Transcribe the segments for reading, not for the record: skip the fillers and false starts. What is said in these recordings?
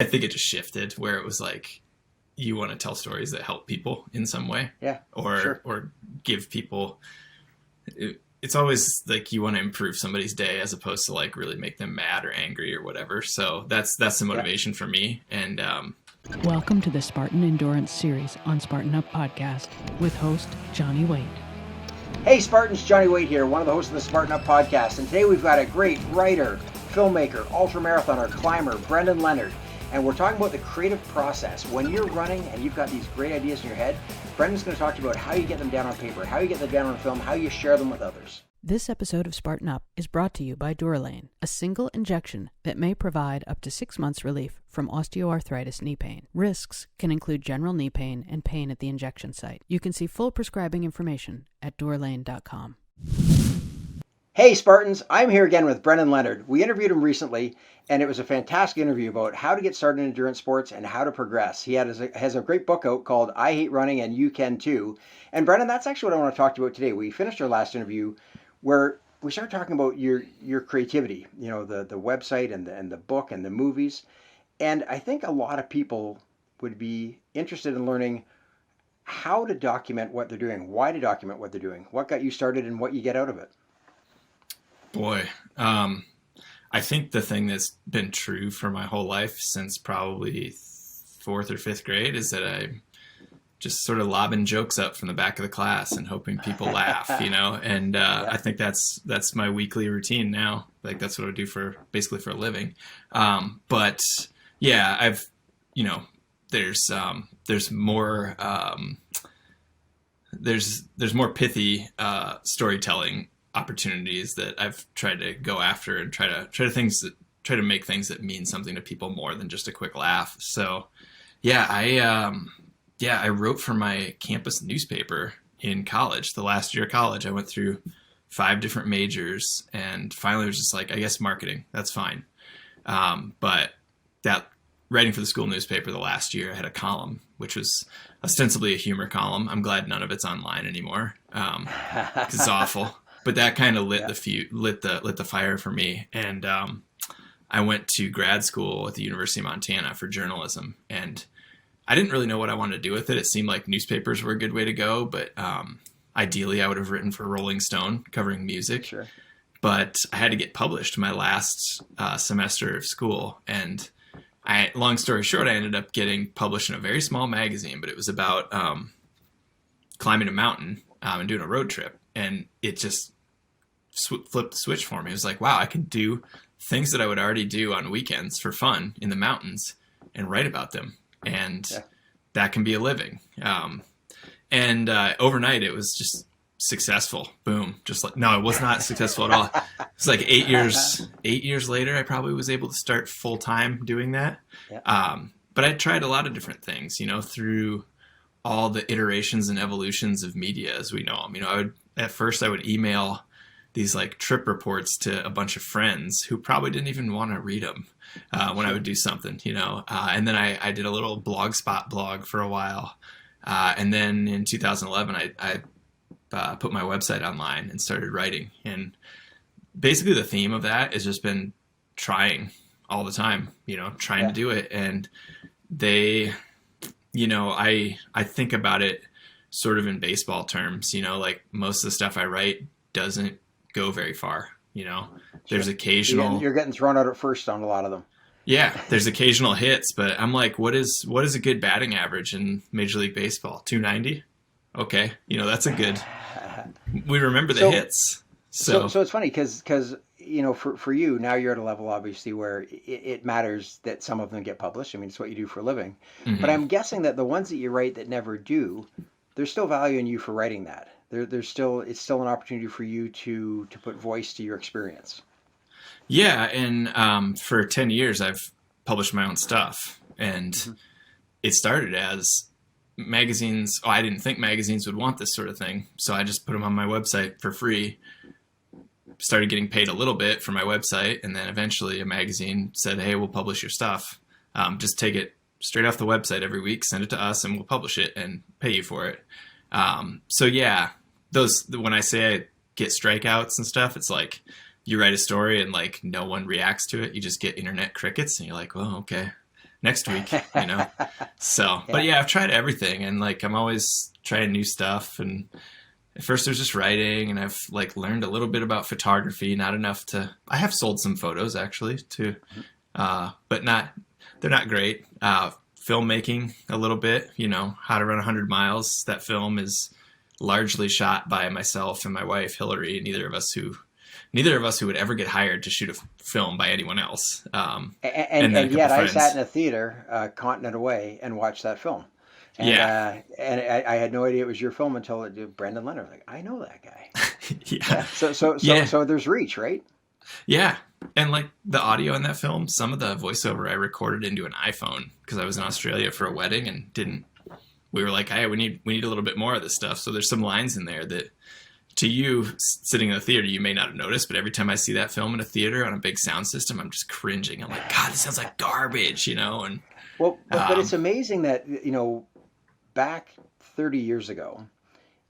I think it just shifted where it was like, you want to tell stories that help people in some way, Yeah, or sure. give people. It's always like you want to improve somebody's day as opposed to like really make them mad or angry or whatever. So that's the Yeah. motivation for me. And Welcome to the Spartan Endurance Series on Spartan Up Podcast with host Johnny Waite. Hey Spartans, Johnny Waite here, one of the hosts of the Spartan Up Podcast, and today we've got a great writer, filmmaker, ultramarathoner, climber, Brendan Leonard, and we're talking about the creative process. When you're running and you've got these great ideas in your head, Brendan's going to talk to you about how you get them down on paper, how you get them down on film, how you share them with others. This episode of Spartan Up is brought to you by Durolane, a single injection that may provide up to 6 months relief from osteoarthritis knee pain. Risks can include general knee pain and pain at the injection site. You can see full prescribing information at durolane.com. Hey Spartans, I'm here again with Brendan Leonard. We interviewed him recently, and it was a fantastic interview about how to get started in endurance sports and how to progress. He has a great book out called I Hate Running and You Can Too. And Brendan, that's actually what I want to talk to you about today. We finished our last interview where we started talking about your creativity, you know, the website and the book and the movies. And I think a lot of people would be interested in learning how to document what they're doing, why to document what they're doing, what got you started and what you get out of it. boy, I think the thing that's been true for my whole life since probably fourth or fifth grade is that I just sort of lobbing jokes up from the back of the class and hoping people laugh, you know? And Yeah. I think that's my weekly routine now. Like that's what I do basically for a living. But yeah, there's more, there's more pithy storytelling opportunities that I've tried to go after and try to make things that mean something to people more than just a quick laugh. So yeah, I wrote for my campus newspaper in college. The last year of college, I went through 5 different majors and finally was just like, I guess marketing, that's fine. But that writing for the school newspaper the last year, I had a column, which was ostensibly a humor column. I'm glad none of it's online anymore. 'Cause it's awful. But that kind of lit the fire for me. And I went to grad school at the University of Montana for journalism, and I didn't really know what I wanted to do with it. It seemed like newspapers were a good way to go, but ideally I would have written for Rolling Stone covering music. Sure. But I had to get published my last semester of school, and long story short, I ended up getting published in a very small magazine, but it was about climbing a mountain and doing a road trip, and it just flipped the switch for me. It was like, wow, I can do things that I would already do on weekends for fun in the mountains and write about them. And that can be a living. And overnight it was just successful. Boom. Just like, no, it was not successful at all. It's like 8 years later, I probably was able to start full time doing that. Yeah. But I tried a lot of different things, you know, through all the iterations and evolutions of media as we know them. You know, at first I would email these like trip reports to a bunch of friends who probably didn't even want to read them when I would do something, you know. And then I did a little blogspot blog for a while. And then in 2011, I put my website online and started writing. And basically the theme of that has just been trying all the time, you know, trying to do it. And you know, I think about it sort of in baseball terms, you know, like most of the stuff I write doesn't go very far, you know. There's occasional You're getting thrown out at first on a lot of them. Yeah, there's occasional hits, but I'm like, what is a good batting average in Major League Baseball? 290? Okay, you know, that's a good. We remember the hits. So it's funny because you know, for you now, you're at a level obviously where it matters that some of them get published. I mean, it's what you do for a living. mm-hmm. But I'm guessing that the ones that you write that never do, there's still value in you for writing that. It's still an opportunity for you to put voice to your experience. Yeah, and for 10 years I've published my own stuff, and it started as magazines. I didn't think magazines would want this sort of thing, so I just put them on my website for free. Started getting paid a little bit for my website, and then eventually a magazine said, hey, we'll publish your stuff. Just take it straight off the website every week, send it to us, and we'll publish it and pay you for it. So yeah, when I say I get strikeouts and stuff, it's like you write a story and like no one reacts to it. You just get internet crickets, and you're like, well, okay, next week, you know? So, but Yeah. yeah, I've tried everything, and like I'm always trying new stuff. And at first it was just writing, and I've like learned a little bit about photography, not enough to, I have sold some photos actually to, but not, they're not great. Filmmaking a little bit, you know, How to Run 100 Miles. That film is largely shot by myself and my wife, Hillary, neither of us who would ever get hired to shoot a film by anyone else. And then a And couple yet I sat friends. in a theater a continent away and watched that film. Yeah. And I had no idea it was your film until Brendan Leonard. Like, I know that guy. Yeah. Yeah. Yeah. So there's reach, right? Yeah. And like the audio in that film, some of the voiceover I recorded into an iPhone because I was in Australia for a wedding and didn't, we were like, hey, we need a little bit more of this stuff. So there's some lines in there that to you sitting in the theater, you may not have noticed, but every time I see that film in a theater on a big sound system, I'm just cringing. I'm like, God, this sounds like garbage, you know? And, Well, but it's um, amazing that, back 30 years ago,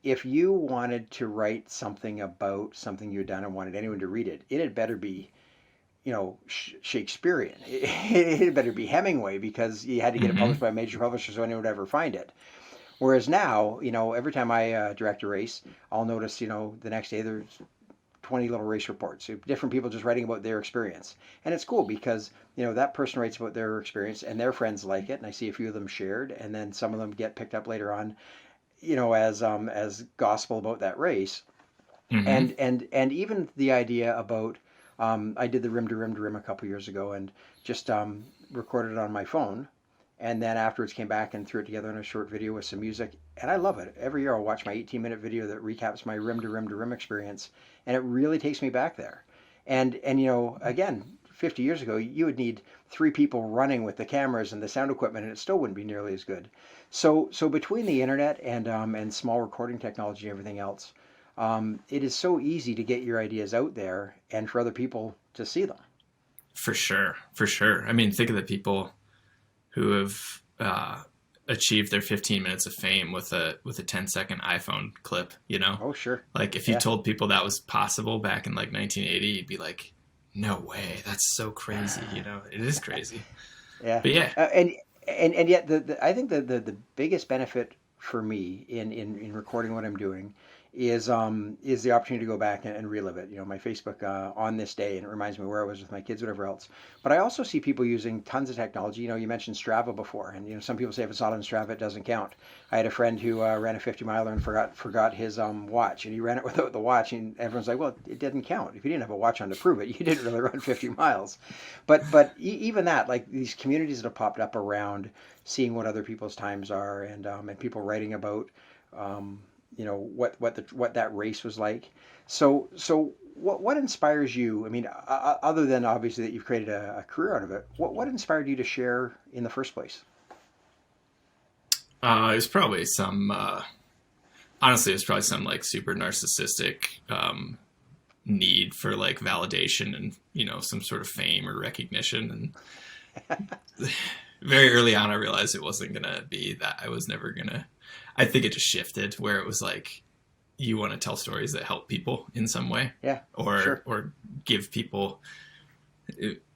if you wanted to write something about something you'd done and wanted anyone to read it, it had better be, Shakespearean. It had better be Hemingway because you had to get it published mhm. by a major publisher so anyone would ever find it. Whereas now, every time I direct a race, I'll notice, the next day there's 20 little race reports, different people just writing about their experience. And it's cool because, that person writes about their experience and their friends like it. And I see a few of them shared, and then some of them get picked up later on, as gospel about that race. Mhm. And even the idea about, I did the rim to rim to rim a couple years ago and just recorded it on my phone, and then afterwards came back and threw it together in a short video with some music. And I love it. Every year I'll watch my 18-minute video that recaps my rim to rim to rim experience, and it really takes me back there. And again, 50 years ago, you would need three people running with the cameras and the sound equipment, and it still wouldn't be nearly as good. So between the internet and small recording technology and everything else, it is so easy to get your ideas out there and for other people to see them. For sure. For sure. I mean, think of the people who have achieved their 15 minutes of fame with a 10-second iPhone clip, you know? Oh, sure. Like if you Yeah. told people that was possible back in like 1980, you'd be like, no way, that's so crazy, you know? It is crazy. Yeah, But yeah, and yet I think the biggest benefit for me in recording what I'm doing is the opportunity to go back and relive it. My Facebook on this day, and it reminds me where I was with my kids, whatever else. But I also see people using tons of technology. You mentioned Strava before, and some people say if it's not on Strava, it doesn't count. I had a friend who ran a 50 miler and forgot his watch, and he ran it without the watch, and everyone's like, well, it didn't count. If you didn't have a watch on to prove it, you didn't really run 50 miles. But even that, like these communities that have popped up around seeing what other people's times are, and people writing about what that race was like. So what inspires you? I mean, other than obviously that you've created a career out of it, what inspired you to share in the first place? it was probably some, honestly, it was probably some like super narcissistic need for like validation and, you know, some sort of fame or recognition. And very early on, I realized it wasn't going to be that. I was never going to, I think it just shifted where it was like, you want to tell stories that help people in some way Yeah, or sure. give people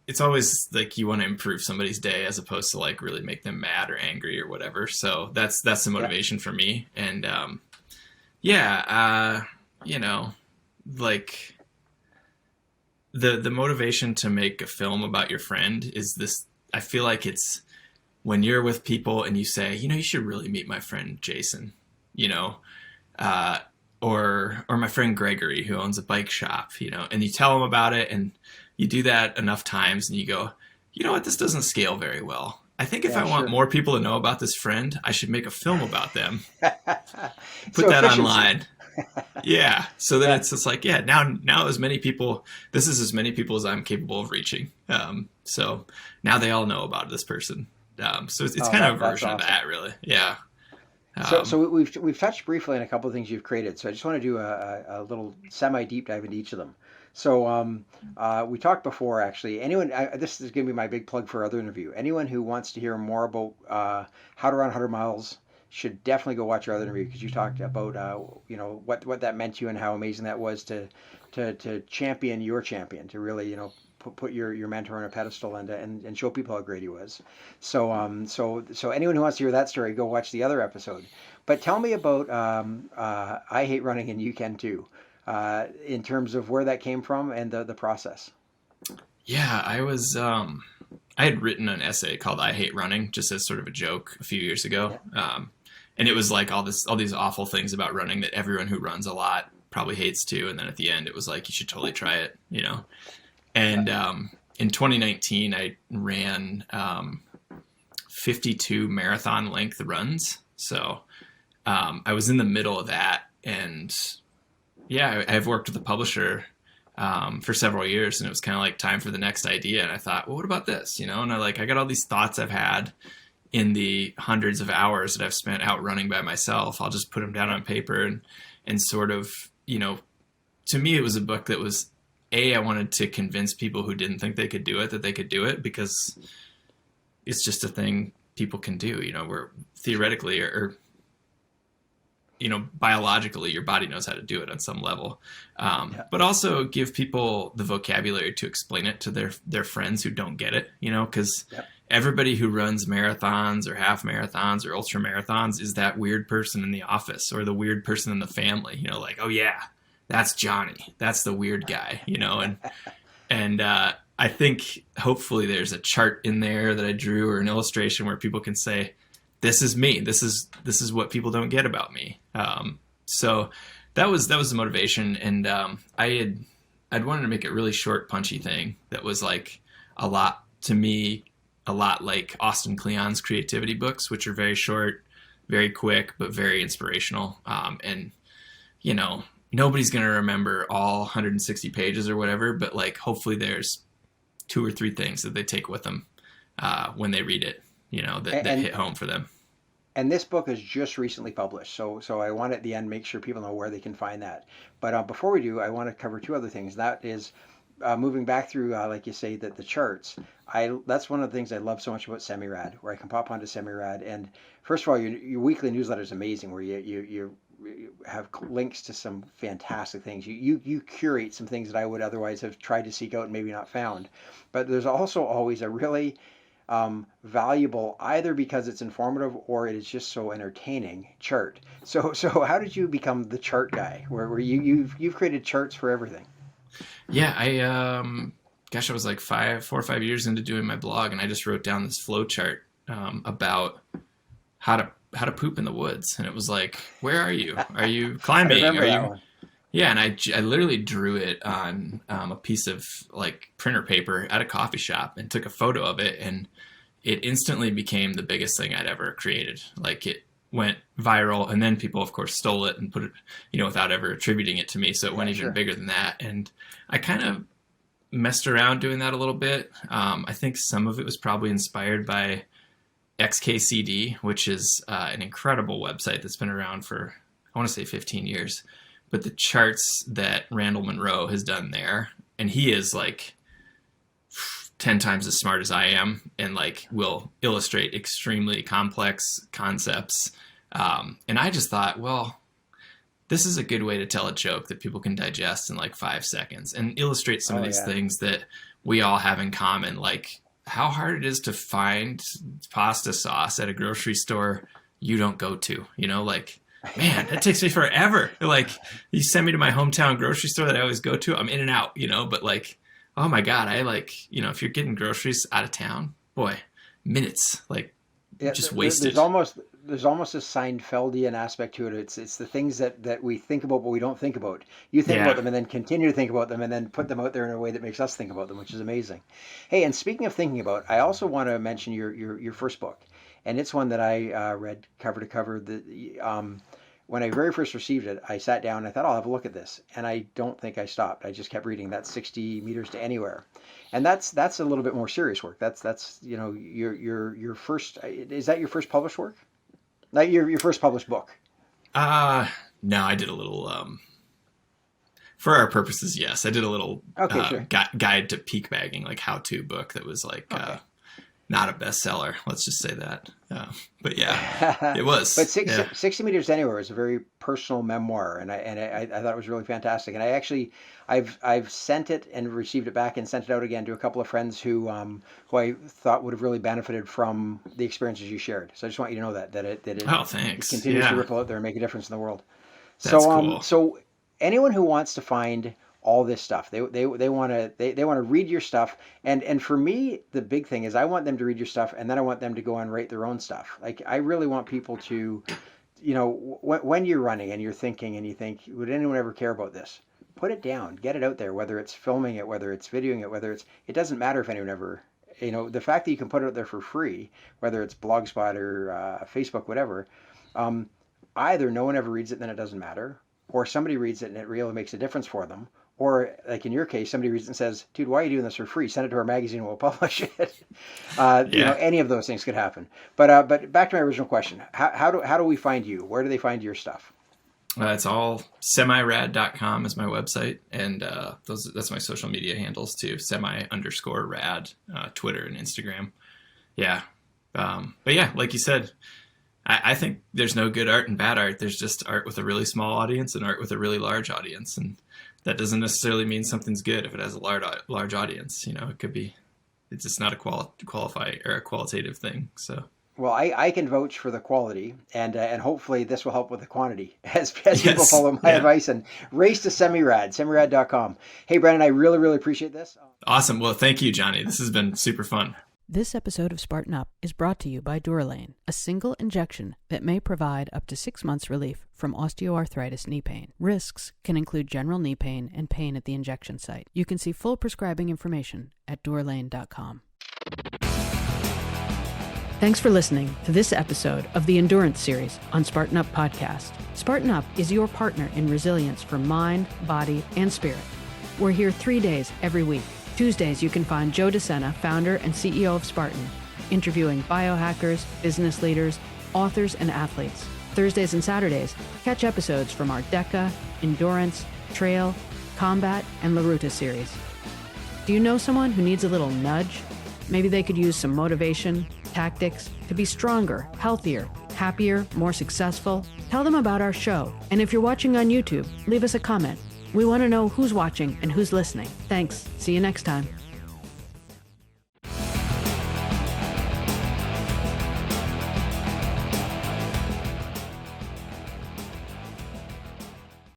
it's always like you want to improve somebody's day as opposed to like really make them mad or angry or whatever. So that's the Yeah, motivation for me. And yeah, you know, like the motivation to make a film about your friend is this. I feel like it's when you're with people and you say, you know, you should really meet my friend Jason, you know, uh, or my friend Gregory who owns a bike shop, you know, and you tell him about it and you do that enough times and you go, you know what, this doesn't scale very well. I think if yeah, I want sure. more people to know about this friend, I should make a film about them, put So that efficiency. online. Yeah. So then Yeah. it's just like, yeah, now as many people, this is as many people as I'm capable of reaching. So now they all know about this person. So it's Oh, kind of a that's version of awesome. that, really. Yeah. So Um, we've touched briefly on a couple of things you've created. So I just want to do a little semi deep dive into each of them. So we talked before, actually. This is going to be my big plug for our other interview. Anyone who wants to hear more about how to run 100 miles should definitely go watch our other interview because you talked about what that meant to you and how amazing that was to champion your champion, to really put your mentor on a pedestal and show people how great he was. So anyone who wants to hear that story, go watch the other episode. But tell me about I Hate Running and You Can Too, in terms of where that came from and the process. Yeah, I had written an essay called I Hate Running just as sort of a joke a few years ago. Yeah. And it was like all these awful things about running that everyone who runs a lot probably hates too. And then at the end, it was like, you should totally try it, you know? And in 2019, I ran 52 marathon length runs. So I was in the middle of that. And yeah, I've worked with a publisher for several years, and it was kind of like time for the next idea. And I thought, well, what about this? You know, and I got all these thoughts I've had in the hundreds of hours that I've spent out running by myself. I'll just put them down on paper and sort of, you know, to me, it was a book that was, I wanted to convince people who didn't think they could do it, that they could do it, because it's just a thing people can do, you know, where theoretically or you know, biologically, your body knows how to do it on some level. But also give people the vocabulary to explain it to their friends who don't get it, you know, because everybody who runs marathons or half marathons or ultra marathons is that weird person in the office or the weird person in the family, you know, like, oh yeah, that's Johnny. That's the weird guy, you know, and I think hopefully there's a chart in there that I drew or an illustration where people can say, this is me. This is what people don't get about me. So that was the motivation. And I'd wanted to make a really short, punchy thing that was like a lot like Austin Kleon's creativity books, which are very short, very quick, but very inspirational. And you know, nobody's going to remember all 160 pages or whatever, but like hopefully there's 2 or 3 things that they take with them when they read it, you know, that hit home for them. And this book is just recently published, so I want at the end make sure people know where they can find that. But before we do, I want to cover 2 other things. That is moving back through, like you say, the charts. That's one of the things I love so much about Semi-Rad, where I can pop onto Semi-Rad. And first of all, your weekly newsletter is amazing, where you have links to some fantastic things. You curate some things that I would otherwise have tried to seek out and maybe not found. But there's also always a really valuable, either because it's informative or it is just so entertaining, chart. So how did you become the chart guy, where you've created charts for everything? Yeah, I was like 4 or 5 years into doing my blog, and I just wrote down this flow chart about how to poop in the woods. And it was like, where are you? Are you climbing? I remember that one. Yeah, and I literally drew it on a piece of like printer paper at a coffee shop and took a photo of it, and it instantly became the biggest thing I'd ever created. Like, it went viral, and then people, of course, stole it and put it, you know, without ever attributing it to me. So it went even bigger than that. And I kind of messed around doing that a little bit. I think some of it was probably inspired by XKCD, which is an incredible website that's been around for, I want to say 15 years. But the charts that Randall Munroe has done there, and he is like 10 times as smart as I am, and like will illustrate extremely complex concepts. And I just thought, well, this is a good way to tell a joke that people can digest in like 5 seconds and illustrate some of these things that we all have in common, like how hard it is to find pasta sauce at a grocery store you don't go to, you know, like, man, it takes me forever. Like, you send me to my hometown grocery store that I always go to, I'm in and out, you know, but like, oh my God, I like, you know, if you're getting groceries out of town, boy, minutes, like, just wasted. There's almost a Seinfeldian aspect to it. It's the things that we think about but we don't think about. You think about them and then continue to think about them and then put them out there in a way that makes us think about them, which is amazing. Hey, and speaking of thinking about, I also want to mention your first book. And it's one that I read cover to cover. When I very first received it, I sat down and I thought, I'll have a look at this. And I don't think I stopped. I just kept reading. That's 60 Meters to Anywhere. And that's a little bit more serious work. That's you know, your first, is that your first published work? Like your first published book? No, I did a little, for our purposes, yes. I did a little guide to peak bagging, like how-to book that was like, not a bestseller. Let's just say that. But yeah, it was. But Yeah. 60 Meters Anywhere is a very personal memoir, and I thought it was really fantastic. And I've sent it and received it back and sent it out again to a couple of friends who I thought would have really benefited from the experiences you shared. So I just want you to know that it Oh, thanks. continues Yeah. to ripple out there and make a difference in the world. That's cool. So anyone who wants to find all this stuff, they want to read your stuff, and for me the big thing is I want them to read your stuff, and then I want them to go and write their own stuff. Like, I really want people to, when you're running and you're thinking and you think, would anyone ever care about this? Put it down, get it out there, whether it's filming it, whether it's videoing it, it doesn't matter if anyone ever, the fact that you can put it out there for free, whether it's Blogspot or Facebook, whatever, either no one ever reads it, then it doesn't matter, or somebody reads it and it really makes a difference for them. Or, like in your case, somebody reads it and says, dude, why are you doing this for free? Send it to our magazine and we'll publish it. Any of those things could happen. But back to my original question. How do we find you? Where do they find your stuff? It's all Semi-Rad.com is my website. And that's my social media handles too. Semi_rad, Twitter and Instagram. Yeah. But yeah, like you said, I think there's no good art and bad art. There's just art with a really small audience and art with a really large audience. And that doesn't necessarily mean something's good if it has a large audience. It could be, it's just not a qualitative thing. So, well, I can vouch for the quality, and hopefully this will help with the quantity as people follow my advice and race to Semi-Rad.com. Hey, Brendan, I really, really appreciate this. Awesome. Well, thank you, Johnny. This has been super fun. This episode of Spartan Up is brought to you by Durolane, a single injection that may provide up to 6 months relief from osteoarthritis knee pain. Risks can include general knee pain and pain at the injection site. You can see full prescribing information at durolane.com. Thanks for listening to this episode of the Endurance Series on Spartan Up Podcast. Spartan Up is your partner in resilience for mind, body, and spirit. We're here 3 days every week. Tuesdays, you can find Joe DeSena, founder and CEO of Spartan, interviewing biohackers, business leaders, authors, and athletes. Thursdays and Saturdays, catch episodes from our DECA, Endurance, Trail, Combat, and La Ruta series. Do you know someone who needs a little nudge? Maybe they could use some motivation, tactics to be stronger, healthier, happier, more successful. Tell them about our show. And if you're watching on YouTube, leave us a comment. We want to know who's watching and who's listening. Thanks. See you next time.